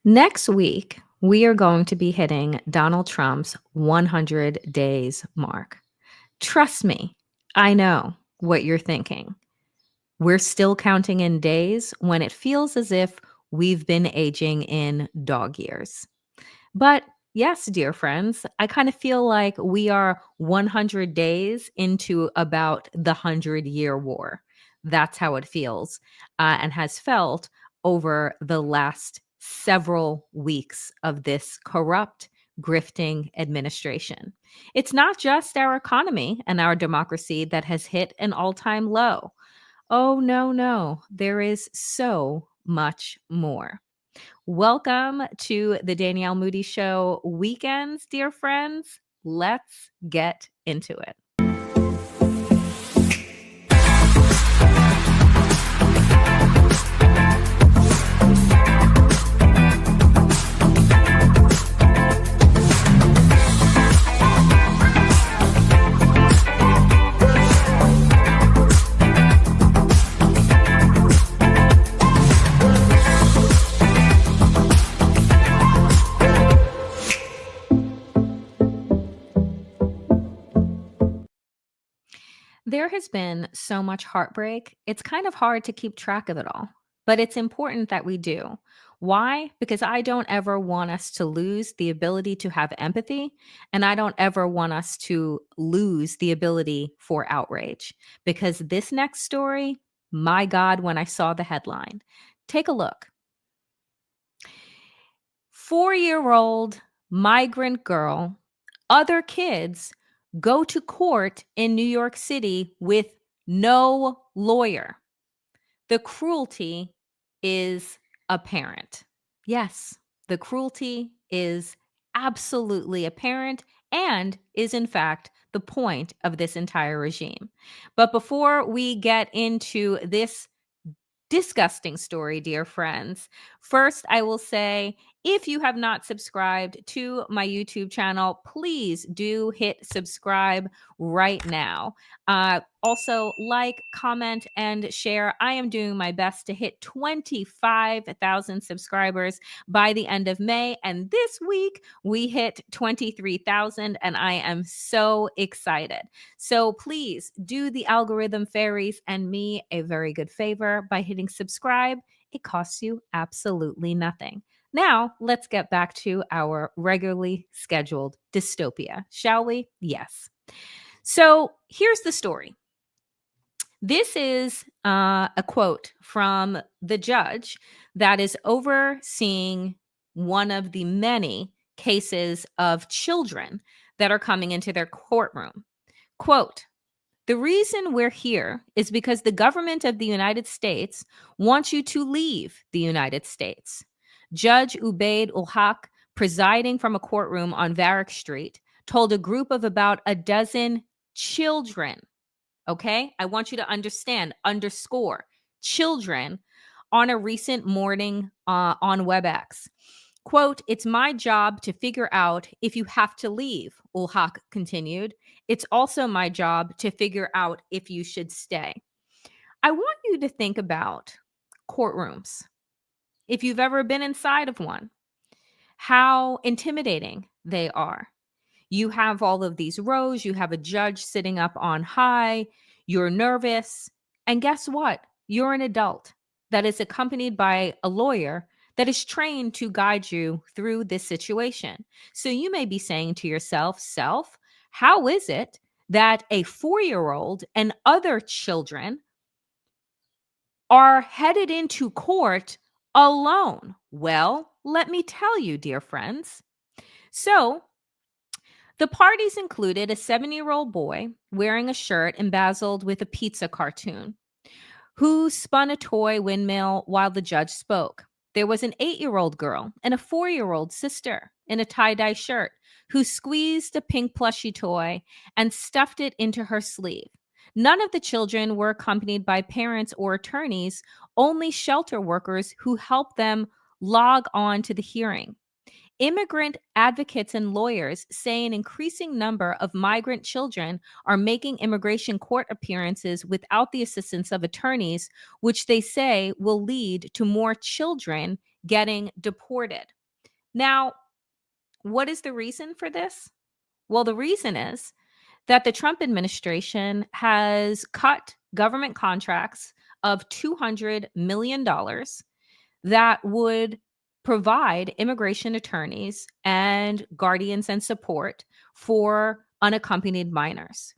Next week, we are going to be hitting Donald Trump's 100 days mark. Trust me, I know what you're thinking. We're still counting in days when it feels as if we've been aging in dog years. But yes, dear friends, I kind of feel like we are 100 days into about the 100-year war. That's how it feels and has felt over the last several weeks of this corrupt, grifting administration. It's not just our economy and our democracy that has hit an all time low. Oh, no, no. There is so much more. Welcome to the Danielle Moody Show weekends, dear friends. Let's get into it. There has been so much heartbreak, it's kind of hard to keep track of it all, but it's important that we do. Why? Because I don't ever want us to lose the ability to have empathy, and I don't ever want us to lose the ability for outrage. Because this next story, my God, when I saw the headline, take a look. 4-year-old migrant girl, other kids go to court in New York City with no lawyer. The cruelty is apparent. Yes, the cruelty is absolutely apparent and is, in fact, the point of this entire regime. But before we get into this disgusting story, dear friends. First, I will say if you have not subscribed to my YouTube channel, please do hit subscribe right now. Also, like, comment, and share. I am doing my best to hit 25,000 subscribers by the end of May. And this week, we hit 23,000, and I am so excited. So please do the algorithm fairies and me a very good favor by hitting subscribe. It costs you absolutely nothing. Now, let's get back to our regularly scheduled dystopia, shall we? Yes. So here's the story. This is a quote from the judge that is overseeing one of the many cases of children that are coming into their courtroom. Quote, "The reason we're here is because the government of the United States wants you to leave the United States." Judge Ubaid ul Haq, presiding from a courtroom on Varick Street, told a group of about a dozen children, okay? I want you to understand, underscore, children on a recent morning on WebEx. Quote, "It's my job to figure out if you have to leave," ul Haq continued. "It's also my job to figure out if you should stay." I want you to think about courtrooms. If you've ever been inside of one, how intimidating they are. You have all of these rows, you have a judge sitting up on high, you're nervous, and guess what? You're an adult that is accompanied by a lawyer that is trained to guide you through this situation. So you may be saying to yourself, how is it that a 4-year-old and other children are headed into court alone? Well, let me tell you, dear friends. So the parties included a 7-year-old boy wearing a shirt embezzled with a pizza cartoon, who spun a toy windmill while the judge spoke. There was an 8-year-old girl and a 4-year-old sister in a tie-dye shirt who squeezed a pink plushie toy and stuffed it into her sleeve. None of the children were accompanied by parents or attorneys, only shelter workers who helped them log on to the hearing. Immigrant advocates and lawyers say an increasing number of migrant children are making immigration court appearances without the assistance of attorneys, which they say will lead to more children getting deported. Now, what is the reason for this? Well, the reason is that the Trump administration has cut government contracts of $200 million that would provide immigration attorneys and guardians and support for unaccompanied minors,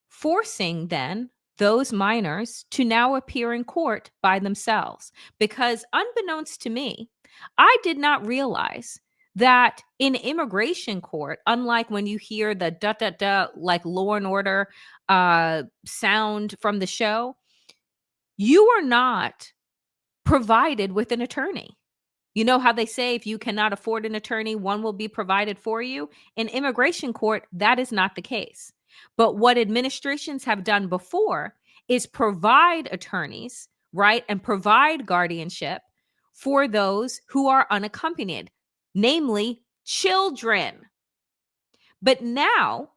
forcing then those minors to now appear in court by themselves. Because unbeknownst to me, I did not realize that in immigration court, unlike when you hear the da da da like Law and Order sound from the show, you are not provided with an attorney. You know how they say if you cannot afford an attorney, one will be provided for you? In immigration court, that is not the case. But what administrations have done before is provide attorneys, right, and provide guardianship for those who are unaccompanied, namely children. But now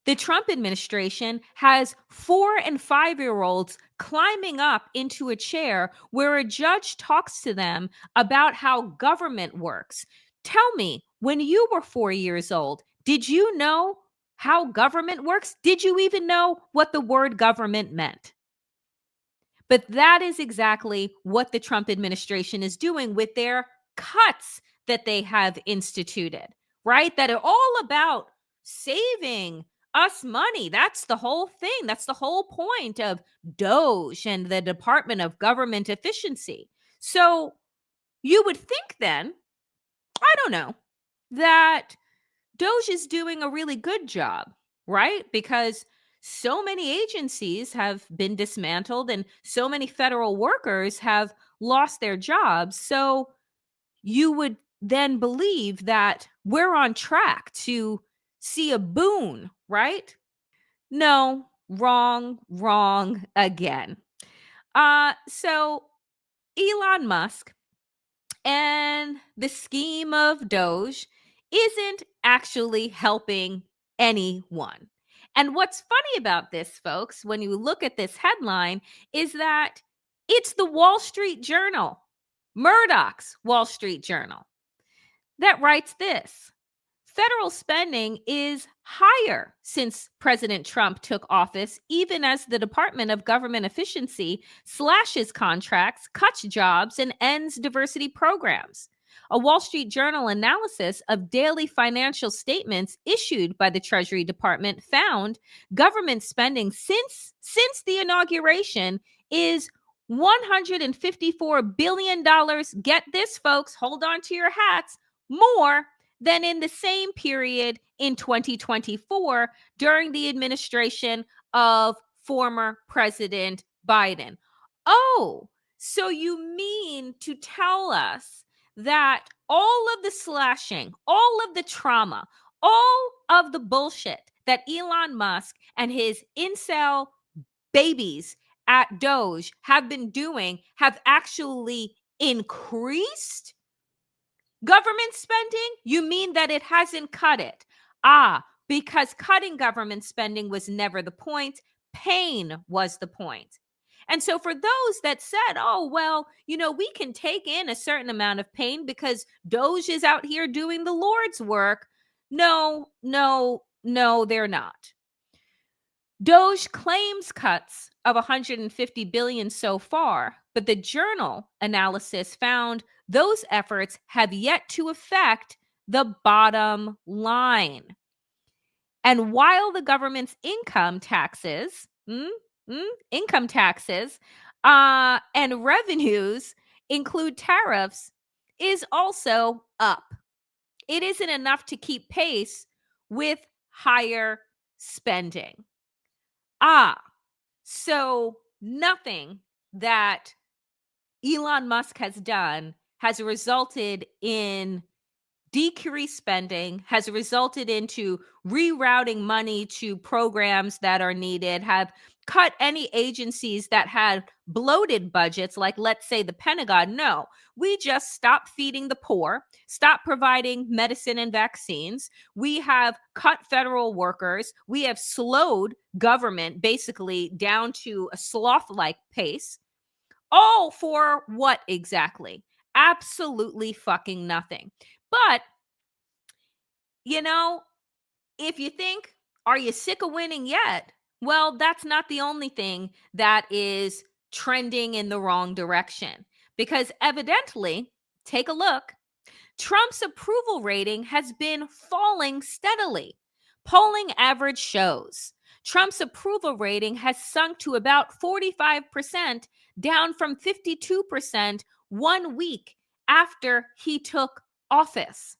the Trump administration has 4 and 5-year-olds climbing up into a chair where a judge talks to them about how government works. Tell me, when you were 4 years old, did you know how government works? Did you even know what the word government meant? But that is exactly what the Trump administration is doing with their cuts that they have instituted, right? That are all about saving us money. That's the whole thing. That's the whole point of DOGE and the Department of Government Efficiency. So you would think then, I don't know, that DOGE is doing a really good job, right? Because so many agencies have been dismantled and so many federal workers have lost their jobs. So you would then believe that we're on track to see a boon, right? No, wrong again. So Elon Musk and the scheme of DOGE isn't actually helping anyone. And what's funny about this, folks, when you look at this headline, is that it's the Wall Street Journal, Murdoch's Wall Street Journal, that writes this. Federal spending is higher since President Trump took office, even as the Department of Government Efficiency slashes contracts, cuts jobs, and ends diversity programs. A Wall Street Journal analysis of daily financial statements issued by the Treasury Department found government spending since the inauguration is $154 billion. Get this, folks, hold on to your hats, more than in the same period in 2024 during the administration of former President Biden. Oh, so you mean to tell us that all of the slashing, all of the trauma, all of the bullshit that Elon Musk and his incel babies at DOGE have been doing have actually increased government spending? You mean that it hasn't cut it? Because cutting government spending was never the point. Pain was the point. And so for those that said, oh, well, we can take in a certain amount of pain because DOGE is out here doing the Lord's work. No, they're not. DOGE claims cuts of 150 billion so far, but the journal analysis found those efforts have yet to affect the bottom line. And while the government's income taxes and revenues include tariffs is also up, it isn't enough to keep pace with higher spending. So nothing that Elon Musk has done has resulted in decreased spending, has resulted into rerouting money to programs that are needed, have cut any agencies that had bloated budgets, like let's say the Pentagon. No, we just stopped feeding the poor, stopped providing medicine and vaccines. We have cut federal workers. We have slowed government basically down to a sloth-like pace. All for what exactly? Absolutely fucking nothing. But, you know, if you think, are you sick of winning yet? Well, that's not the only thing that is trending in the wrong direction. Because evidently, take a look, Trump's approval rating has been falling steadily. Polling average shows Trump's approval rating has sunk to about 45%, down from 52% 1 week after he took office.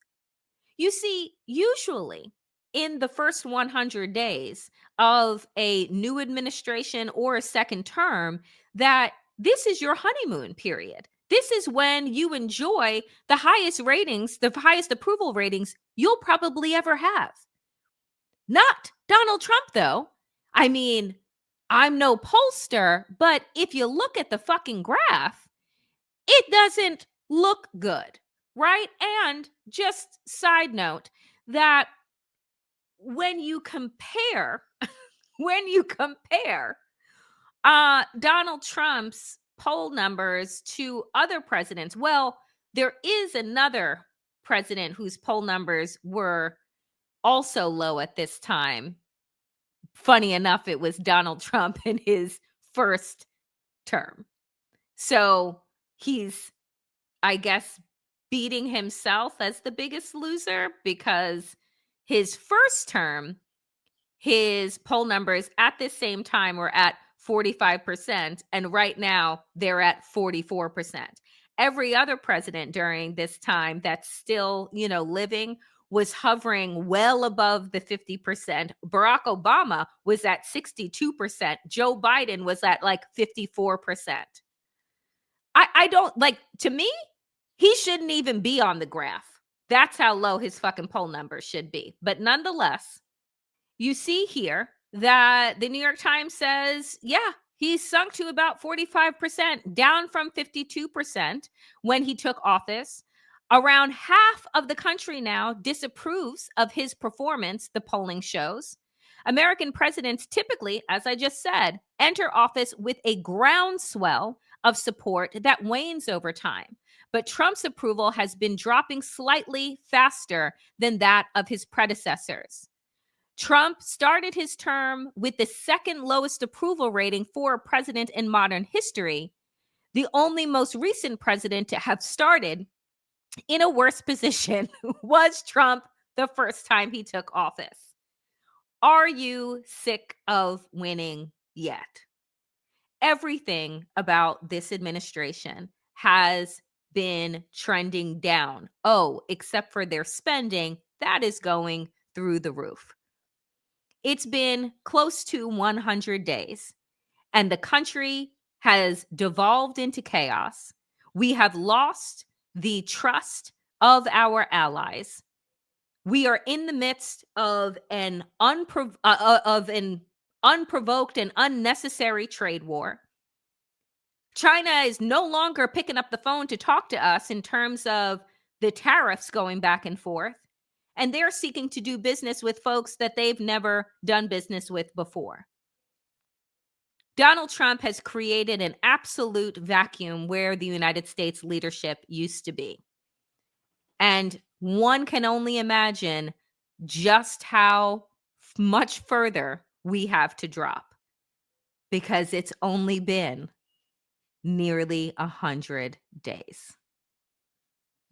You see, usually in the first 100 days of a new administration or a second term, that this is your honeymoon period. This is when you enjoy the highest ratings, the highest approval ratings you'll probably ever have. Not Donald Trump, though. I mean, I'm no pollster, but if you look at the fucking graph, it doesn't look good, right? And just side note that when you compare, when you compare Donald Trump's poll numbers to other presidents, well, there is another president whose poll numbers were also low at this time. Funny enough, it was Donald Trump in his first term. So he's, I guess, beating himself as the biggest loser because his first term, his poll numbers at the same time were at 45%, and right now they're at 44%. Every other president during this time that's still, living was hovering well above the 50%. Barack Obama was at 62%. Joe Biden was at like 54%. I don't like, to me, he shouldn't even be on the graph. That's how low his fucking poll numbers should be. But nonetheless, you see here that the New York Times says, yeah, he's sunk to about 45%, down from 52% when he took office. Around half of the country now disapproves of his performance, the polling shows. American presidents typically, as I just said, enter office with a groundswell of support that wanes over time. But Trump's approval has been dropping slightly faster than that of his predecessors. Trump started his term with the second lowest approval rating for a president in modern history. The only most recent president to have started in a worse position was Trump the first time he took office. Are you sick of winning yet? Everything about this administration has been trending down. Oh, except for their spending, that is going through the roof. It's been close to 100 days, and the country has devolved into chaos. We have lost the trust of our allies. We are in the midst of an unprovoked and unnecessary trade war. China is no longer picking up the phone to talk to us in terms of the tariffs going back and forth. And they're seeking to do business with folks that they've never done business with before. Donald Trump has created an absolute vacuum where the United States leadership used to be. And one can only imagine just how much further we have to drop, because it's only been nearly 100 days.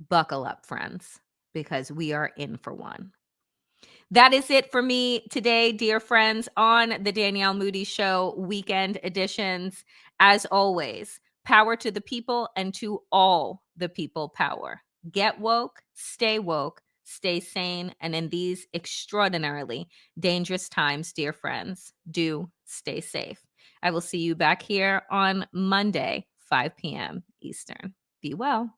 Buckle up, friends, because we are in for one. That is it for me today, dear friends, on the Danielle Moody Show weekend editions. As always, power to the people and to all the people power. Get woke, stay sane, and in these extraordinarily dangerous times, dear friends, do stay safe. I will see you back here on Monday, 5 p.m. Eastern. Be well.